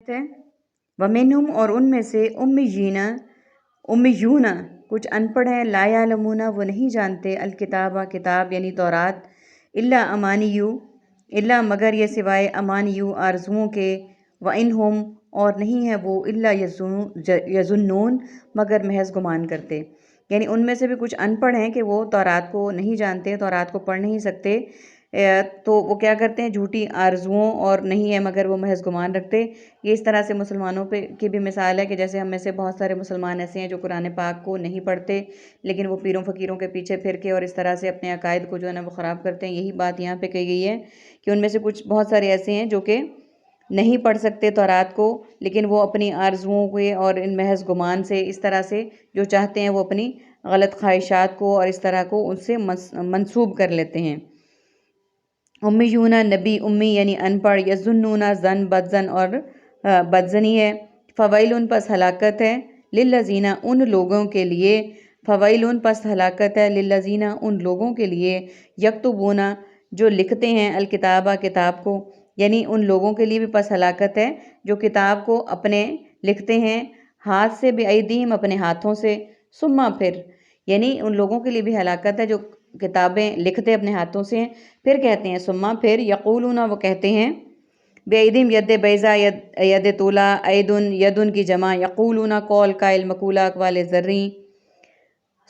آیت ہے۔ وَمِنْهُمْ اور ان میں سے امیون کچھ ان پڑھ ہیں، لا یعلمون وہ نہیں جانتے، الکتابہ کتاب یعنی تورات، الا امانیو الا مگر یہ سوائے امانیو آرزوؤں کے، وَإِنْهُمْ اور نہیں ہے وہ الا یظنون مگر محض گمان کرتے، یعنی ان میں سے بھی کچھ ان پڑھ ہیں کہ وہ تورات کو نہیں جانتے، تورات کو پڑھ نہیں سکتے، تو وہ کیا کرتے ہیں، جھوٹی آرزوؤں اور نہیں ہے مگر وہ محض گمان رکھتے۔ یہ اس طرح سے مسلمانوں کی بھی مثال ہے کہ جیسے ہم میں سے بہت سارے مسلمان ایسے ہیں جو قرآن پاک کو نہیں پڑھتے، لیکن وہ پیروں فقیروں کے پیچھے پھر کے اور اس طرح سے اپنے عقائد کو جو ہے نا وہ خراب کرتے ہیں۔ یہی بات یہاں پہ کہی گئی ہے کہ ان میں سے کچھ بہت سارے ایسے ہیں جو کہ نہیں پڑھ سکتے تورات کو، لیکن وہ اپنی آرزوؤں کے اور ان محض گمان سے اس طرح سے جو چاہتے ہیں وہ اپنی غلط خواہشات کو اور اس طرح کو ان سے منسوب کر لیتے ہیں۔ امیون نبی امی یعنی ان پڑھ، یظنون زن بدزن اور بدزنی ہے، فویل پس ہلاکت ہے، للذین ان لوگوں کے لیے، فویل پس ہلاکت ہے، للذین ان لوگوں کے لیے، یکتبون جو لکھتے ہیں، الکتابہ کتاب کو، یعنی ان لوگوں کے لیے بھی پس ہلاکت ہے جو کتاب کو اپنے لکھتے ہیں، ہاتھ سے بایدیہم اپنے ہاتھوں سے، ثم پھر یعنی ان لوگوں کے لیے بھی ہلاکت ہے جو کتابیں لکھتے اپنے ہاتھوں سے ہیں، پھر کہتے ہیں ثم پھر، یقولون وہ کہتے ہیں، بایدیہم ید بیضا ید طولا، ایدن یدن کی جمع، یقولون قول قائل مقولہ اقوال زرعی،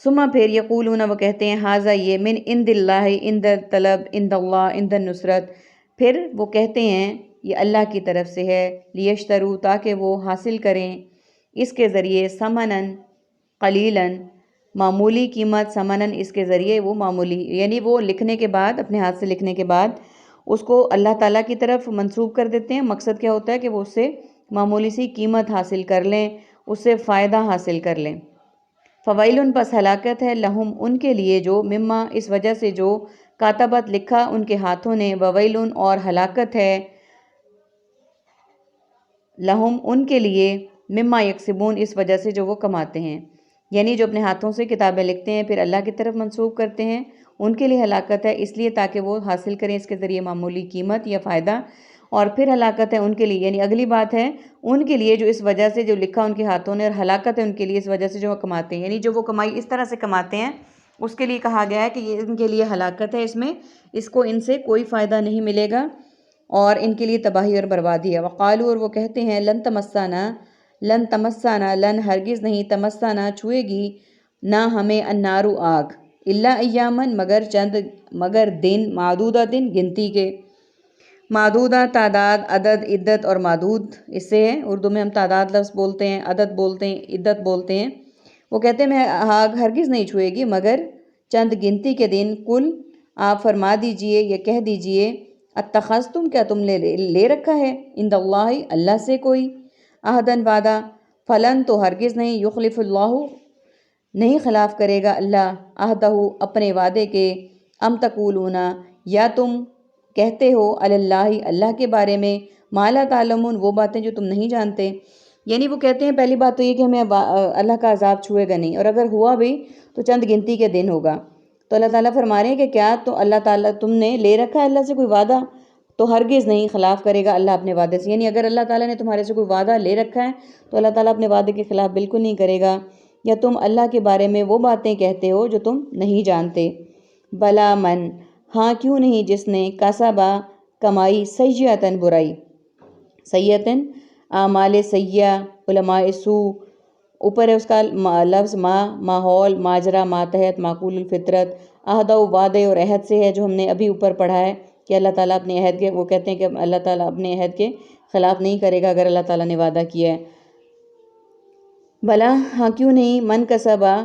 ثم پھر یقولون وہ کہتے ہیں، ھذا یہ، من عند اللہ عند طلب عند اللہ عند النصرت، پھر وہ کہتے ہیں یہ اللہ کی طرف سے ہے، لیشترو تاکہ وہ حاصل کریں اس کے ذریعے، ثمناً قلیلاً معمولی قیمت، ثمناً اس کے ذریعے وہ معمولی، یعنی وہ لکھنے کے بعد اپنے ہاتھ سے لکھنے کے بعد اس کو اللہ تعالیٰ کی طرف منسوب کر دیتے ہیں۔ مقصد کیا ہوتا ہے کہ وہ اس سے معمولی سی قیمت حاصل کر لیں، اس سے فائدہ حاصل کر لیں۔ فویل پس ہلاکت ہے، لہم ان کے لیے، جو مما اس وجہ سے جو کاتبت لکھا ان کے ہاتھوں نے، وویل اور ہلاکت ہے، لہم ان کے لیے، مما یکسبون اس وجہ سے جو وہ کماتے ہیں، یعنی جو اپنے ہاتھوں سے کتابیں لکھتے ہیں پھر اللہ کی طرف منسوب کرتے ہیں، ان کے لیے ہلاکت ہے، اس لیے تاکہ وہ حاصل کریں اس کے ذریعے معمولی قیمت یا فائدہ، اور پھر ہلاکت ہے ان کے لیے، یعنی اگلی بات ہے ان کے لیے جو اس وجہ سے جو لکھا ان کے ہاتھوں نے، اور ہلاکت ہے ان کے لیے اس وجہ سے جو وہ کماتے ہیں، یعنی جو وہ کمائی اس طرح سے کماتے ہیں اس کے لیے کہا گیا ہے کہ یہ ان کے لیے ہلاکت ہے، اس میں اس کو ان سے کوئی فائدہ نہیں ملے گا اور ان کے لیے تباہی اور بربادی ہے۔ وقالو اور وہ کہتے ہیں، لن تمسانا لن ہرگز نہیں، تمسانا چھوئے گی نہ ہمیں، النار آگ، الا ایامن مگر دن، معدودہ دن گنتی کے، معدودہ تعداد، عدد عدت اور معدود اس سے ہے، اردو میں ہم تعداد لفظ بولتے ہیں، عدد بولتے ہیں، عدت بولتے ہیں۔ وہ کہتے ہیں میں آگ ہرگز نہیں چھوئے گی مگر چند گنتی کے دن، کل آپ فرما دیجئے یا کہہ دیجئے، اتخذتم کیا تم نے لے رکھا ہے، عند اللہ اللہ سے کوئی، عہدن وعدہ، فلن تو ہرگز نہیں، یخلف اللہ نہیں خلاف کرے گا اللہ، عہدہ اپنے وعدے کے، ام تقولون یا تم کہتے ہو، علی اللہ اللہ کے بارے میں، ما لا تعلمون وہ باتیں جو تم نہیں جانتے، یعنی وہ کہتے ہیں پہلی بات تو یہ کہ ہمیں اللہ کا عذاب چھوئے گا نہیں، اور اگر ہوا بھی تو چند گنتی کے دن ہوگا۔ تو اللہ تعالیٰ فرما رہے ہیں کہ کیا تو اللہ تعالیٰ تم نے لے رکھا ہے اللہ سے کوئی وعدہ، تو ہرگز نہیں خلاف کرے گا اللہ اپنے وعدے سے، یعنی اگر اللہ تعالیٰ نے تمہارے سے کوئی وعدہ لے رکھا ہے تو اللہ تعالیٰ اپنے وعدے کے خلاف بالکل نہیں کرے گا، یا تم اللہ کے بارے میں وہ باتیں کہتے ہو جو تم نہیں جانتے۔ بلا من ہاں کیوں نہیں، جس نے کسبا کمائی، سیئۃً برائی، سیئۃً اعمال سیئہ، علماء سوء، اوپر ہے اس کا لفظ ماحول، ماجرا، ماتحت، معقول الفطرت، عہدہ وعدے اور عہد سے ہے جو ہم نے ابھی اوپر پڑھا ہے کہ اللہ تعالیٰ اپنے عہد کے، وہ کہتے ہیں کہ اللہ تعالیٰ اپنے عہد کے خلاف نہیں کرے گا اگر اللہ تعالیٰ نے وعدہ کیا ہے۔ بلا ہاں کیوں نہیں، من کسبا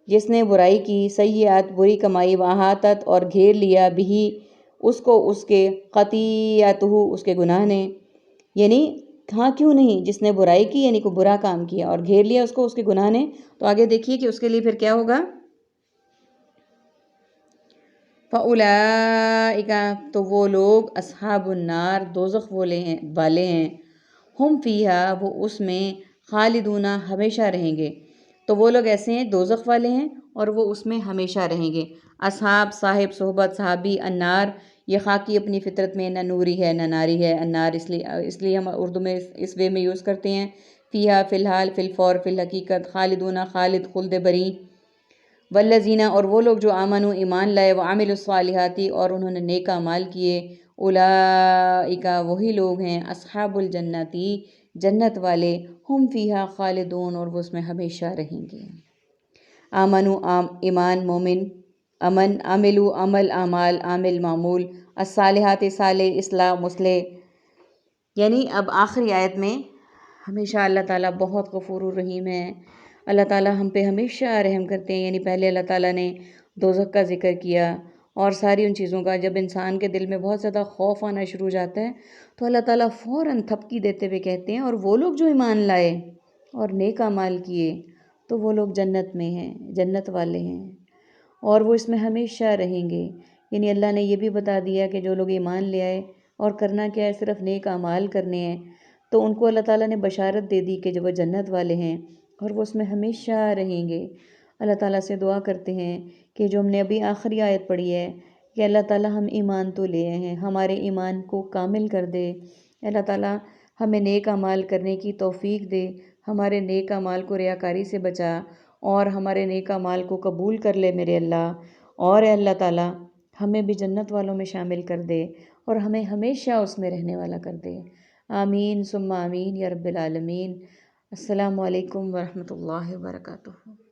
جس نے برائی کی، سیئات بری کمائی، واحاطت اور گھیر لیا، بھی اس کو اس کے، خطیئتہ اس کے گناہ نے، یعنی ہاں کیوں نہیں جس نے برائی کی یعنی کوئی برا کام کیا اور گھیر لیا اس کو اس کے گناہ نے، تو آگے دیکھیے کہ اس کے لیے پھر کیا ہوگا، فَأُولَئِکَ تو وہ لوگ، اصحاب النار دوزخ والے ہیں، ہم فیہا وہ اس میں، خالدون ہمیشہ رہیں گے۔ تو وہ لوگ ایسے ہیں دوزخ والے ہیں اور وہ اس میں ہمیشہ رہیں گے۔ اصحاب صاحب صحبت صحابی النار، یہ خاکی اپنی فطرت میں نہ نوری ہے نہ ناری ہے، النار اس لیے ہم اردو میں اس وے میں یوز کرتے ہیں۔ فیہا فی الحال فی الفور فی الحقیقت، خالدون خالد خلد بری، والذین اور وہ لوگ جو آمنوا ایمان لائے، وعملوا الصالحات اور انہوں نے نیک اعمال کیے، اولئک وہی لوگ ہیں، اصحاب الجنتی جنت والے، ہم فیہا خالدون اور وہ اس میں ہمیشہ رہیں گے۔ ایمان مومن، امن عملو عمل اعمال عامل معمول، الصالحات صالح اصلاح مصلح، یعنی اب آخری آیت میں ہمیشہ اللہ تعالیٰ بہت غفور الرحیم ہے، اللہ تعالیٰ ہم پہ ہمیشہ رحم کرتے ہیں۔ یعنی پہلے اللہ تعالیٰ نے دوزخ کا ذکر کیا اور ساری ان چیزوں کا، جب انسان کے دل میں بہت زیادہ خوف آنا شروع ہو جاتا ہے تو اللہ تعالیٰ فوراً تھپکی دیتے ہوئے کہتے ہیں اور وہ لوگ جو ایمان لائے اور نیک اعمال کیے تو وہ لوگ جنت میں ہیں، جنت والے ہیں اور وہ اس میں ہمیشہ رہیں گے۔ یعنی اللہ نے یہ بھی بتا دیا کہ جو لوگ ایمان لے آئے اور کرنا کیا ہے، صرف نیک اعمال کرنے ہیں، تو ان کو اللہ تعالیٰ نے بشارت دے دی کہ جو وہ جنت والے ہیں اور وہ اس میں ہمیشہ رہیں گے۔ اللہ تعالیٰ سے دعا کرتے ہیں کہ جو ہم نے ابھی آخری آیت پڑھی ہے کہ اللہ تعالیٰ ہم ایمان تو لے آئے ہیں، ہمارے ایمان کو کامل کر دے، اللہ تعالیٰ ہمیں نیک اعمال کرنے کی توفیق دے، ہمارے نیک اعمال کو ریاکاری سے بچا اور ہمارے نیک اعمال کو قبول کر لے میرے اللہ، اور اے اللہ تعالیٰ ہمیں بھی جنت والوں میں شامل کر دے اور ہمیں ہمیشہ اس میں رہنے والا کر دے۔ آمین ثم آمین یا رب العالمین۔ السلام علیکم ورحمۃ اللہ وبرکاتہ۔